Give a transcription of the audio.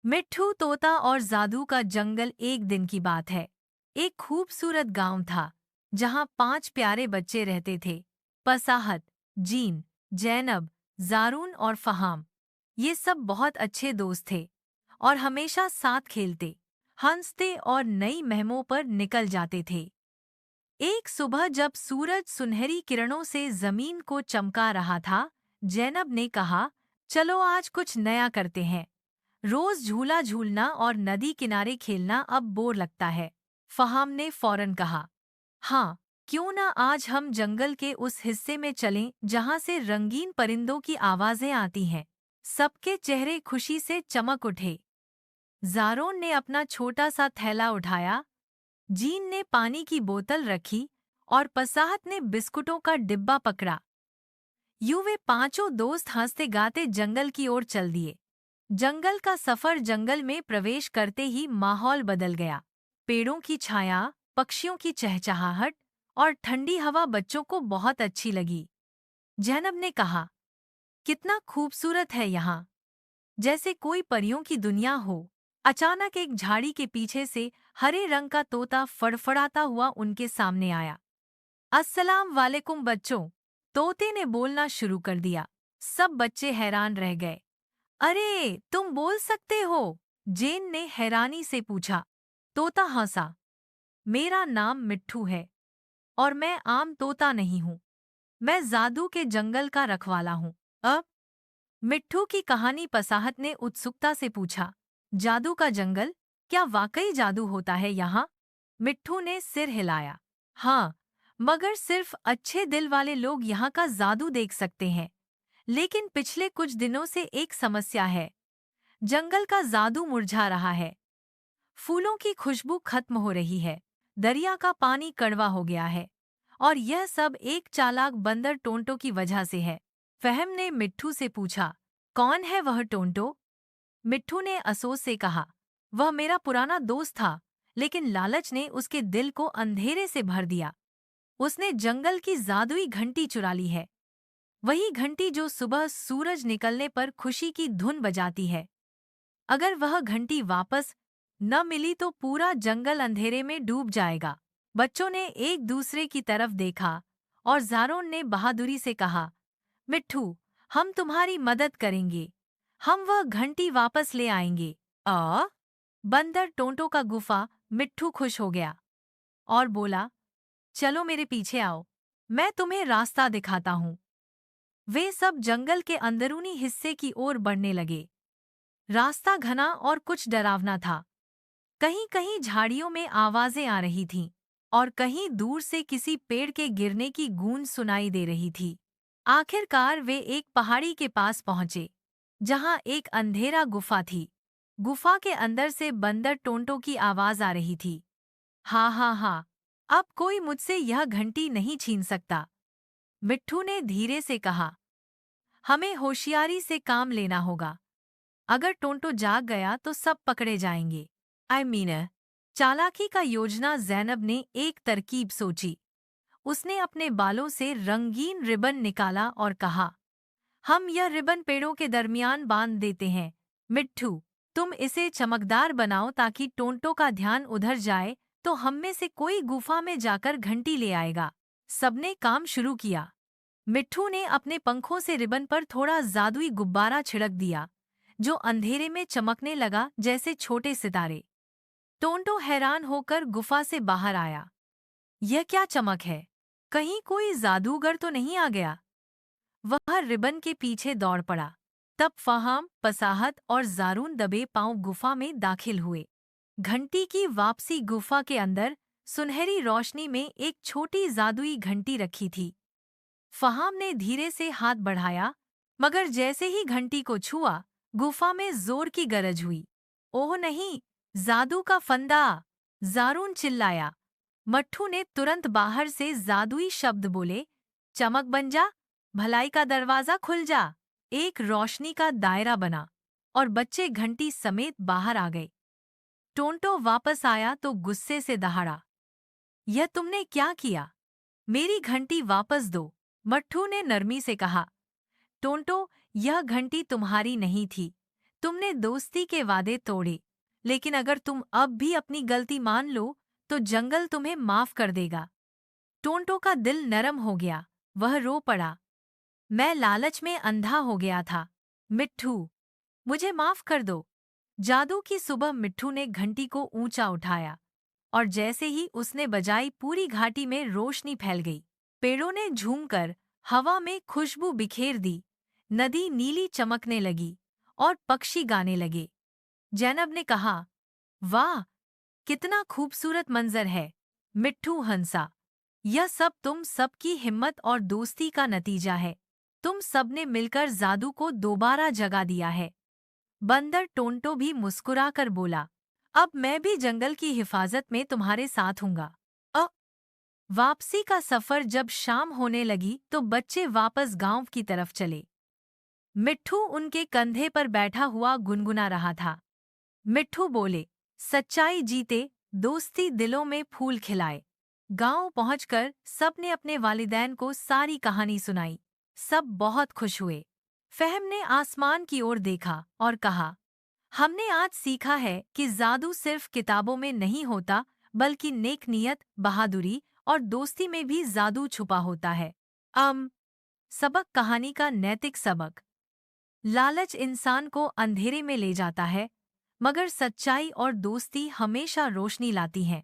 मिट्ठू तोता और जादू का जंगल। एक दिन की बात है। एक खूबसूरत गांव था जहां 5 प्यारे बच्चे रहते थे। पसाहत, जीन, जैनब, जारून और फहाम। ये सब बहुत अच्छे दोस्त थे और हमेशा साथ खेलते, हंसते और नई मुहिमों पर निकल जाते थे। एक सुबह जब सूरज सुनहरी किरणों से जमीन को चमका रहा था, जैनब ने कहा, चलो आज कुछ नया करते हैं। रोज झूला झूलना और नदी किनारे खेलना अब बोर लगता है। फहाम ने फौरन कहा, हाँ, क्यों ना आज हम जंगल के उस हिस्से में चलें जहाँ से रंगीन परिंदों की आवाजें आती हैं। सबके चेहरे खुशी से चमक उठे। जारोन ने अपना छोटा सा थैला उठाया, जीन ने पानी की बोतल रखी और पसाहत ने बिस्कुटों का डिब्बा पकड़ा। वे पांचों दोस्त हंसते गाते जंगल की ओर चल दिए। जंगल का सफर जंगल में प्रवेश करते ही माहौल बदल गया। पेड़ों की छाया, पक्षियों की चहचहाहट और ठंडी हवा बच्चों को बहुत अच्छी लगी। जैनब ने कहा, कितना खूबसूरत है यहाँ, जैसे कोई परियों की दुनिया हो। अचानक एक झाड़ी के पीछे से हरे रंग का तोता फड़फड़ाता हुआ उनके सामने आया। अस्सलाम वालेकुम बच्चों, तोते ने बोलना शुरू कर दिया। सब बच्चे हैरान रह गए। अरे, तुम बोल सकते हो? जेन ने हैरानी से पूछा। तोता हंसा। मेरा नाम मिट्ठू है और मैं आम तोता नहीं हूँ। मैं जादू के जंगल का रखवाला हूँ। अब मिट्ठू की कहानी पसाहत ने उत्सुकता से पूछा। जादू का जंगल? क्या वाकई जादू होता है यहाँ? मिट्ठू ने सिर हिलाया। हाँ, मगर सिर्फ अच्छे दिल वाले लोग यहाँ का जादू देख सकते हैं। लेकिन पिछले कुछ दिनों से एक समस्या है। जंगल का जादू मुरझा रहा है। फूलों की खुशबू खत्म हो रही है। दरिया का पानी कड़वा हो गया है। और यह सब एक चालाक बंदर टोंटो की वजह से है। फहम ने मिट्ठू से पूछा, कौन है वह टोंटो? मिट्ठू ने अफसोस से कहा, वह मेरा पुराना दोस्त था, लेकिन लालच ने उसके दिल को अंधेरे से भर दिया। उसने जंगल की जादुई घंटी चुरा ली है। वही घंटी जो सुबह सूरज निकलने पर खुशी की धुन बजाती है। अगर वह घंटी वापस न मिली तो पूरा जंगल अंधेरे में डूब जाएगा। बच्चों ने एक दूसरे की तरफ देखा और जारोन ने बहादुरी से कहा, मिट्ठू, हम तुम्हारी मदद करेंगे। हम वह घंटी वापस ले आएंगे। आ बंदर टोंटो का गुफा। मिट्ठू खुश हो गया और बोला, चलो मेरे पीछे आओ, मैं तुम्हें रास्ता दिखाता हूँ। वे सब जंगल के अंदरूनी हिस्से की ओर बढ़ने लगे। रास्ता घना और कुछ डरावना था। कहीं कहीं झाड़ियों में आवाजें आ रही थीं और कहीं दूर से किसी पेड़ के गिरने की गूंज सुनाई दे रही थी। आखिरकार वे एक पहाड़ी के पास पहुंचे, जहां एक अंधेरा गुफा थी। गुफा के अंदर से बंदर टोंटो की आवाज आ रही थी। हाँ हाँ हाँ, अब कोई मुझसे यह घंटी नहीं छीन सकता। मिट्ठू ने धीरे से कहा, हमें होशियारी से काम लेना होगा। अगर टोंटो जाग गया तो सब पकड़े जाएंगे। चालाकी का योजना। जैनब ने एक तरकीब सोची। उसने अपने बालों से रंगीन रिबन निकाला और कहा, हम यह रिबन पेड़ों के दरमियान बांध देते हैं। मिट्ठू, तुम इसे चमकदार बनाओ ताकि टोंटो का ध्यान उधर जाए तो हम में से कोई गुफा में जाकर घंटी ले आएगा। सबने काम शुरू किया। मिट्ठू ने अपने पंखों से रिबन पर थोड़ा जादुई गुब्बारा छिड़क दिया, जो अंधेरे में चमकने लगा जैसे छोटे सितारे। टोंटो हैरान होकर गुफा से बाहर आया। यह क्या चमक है? कहीं कोई जादूगर तो नहीं आ गया? वह रिबन के पीछे दौड़ पड़ा। तब फहाम, पसाहत और जारून दबे पांव गुफा में दाखिल हुए। घंटी की वापसी। गुफा के अंदर सुनहरी रोशनी में एक छोटी जादुई घंटी रखी थी। फहाम ने धीरे से हाथ बढ़ाया, मगर जैसे ही घंटी को छुआ, गुफा में जोर की गरज हुई। ओह नहीं, जादू का फंदा! जारून चिल्लाया। मट्ठू ने तुरंत बाहर से जादुई शब्द बोले, चमक बन जा, भलाई का दरवाजा खुल जा। एक रोशनी का दायरा बना और बच्चे घंटी समेत बाहर आ गए। टोंटो वापस आया तो गुस्से से दहाड़ा, यह तुमने क्या किया? मेरी घंटी वापस दो। मट्ठू ने नरमी से कहा, टोंटो, यह घंटी तुम्हारी नहीं थी। तुमने दोस्ती के वादे तोड़े, लेकिन अगर तुम अब भी अपनी गलती मान लो तो जंगल तुम्हें माफ कर देगा। टोंटो का दिल नरम हो गया, वह रो पड़ा। मैं लालच में अंधा हो गया था। मिट्ठू, मुझे माफ कर दो। जादू की सुबह मिट्ठू ने घंटी को ऊंचा उठाया और जैसे ही उसने बजाई पूरी घाटी में रोशनी फैल गई। पेड़ों ने झूमकर हवा में खुशबू बिखेर दी, नदी नीली चमकने लगी और पक्षी गाने लगे। जैनब ने कहा, वाह, कितना खूबसूरत मंजर है। मिट्ठू हंसा, यह सब तुम सबकी हिम्मत और दोस्ती का नतीजा है। तुम सबने मिलकर जादू को दोबारा जगा दिया है। बंदर टोंटो भी मुस्कुराकर बोला, अब मैं भी जंगल की हिफाजत में तुम्हारे साथ हूँगा। अ वापसी का सफर जब शाम होने लगी तो बच्चे वापस गांव की तरफ चले। मिट्ठू उनके कंधे पर बैठा हुआ गुनगुना रहा था। मिट्ठू बोले, सच्चाई जीते, दोस्ती दिलों में फूल खिलाए। गांव पहुंचकर सबने अपने वालिदैन को सारी कहानी सुनाई। सब बहुत खुश हुए। फहम ने आसमान की ओर देखा और कहा, हमने आज सीखा है कि जादू सिर्फ किताबों में नहीं होता, बल्कि नेक नियत, बहादुरी और दोस्ती में भी जादू छुपा होता है। सबक, कहानी का नैतिक सबक। लालच इंसान को अंधेरे में ले जाता है, मगर सच्चाई और दोस्ती हमेशा रोशनी लाती हैं।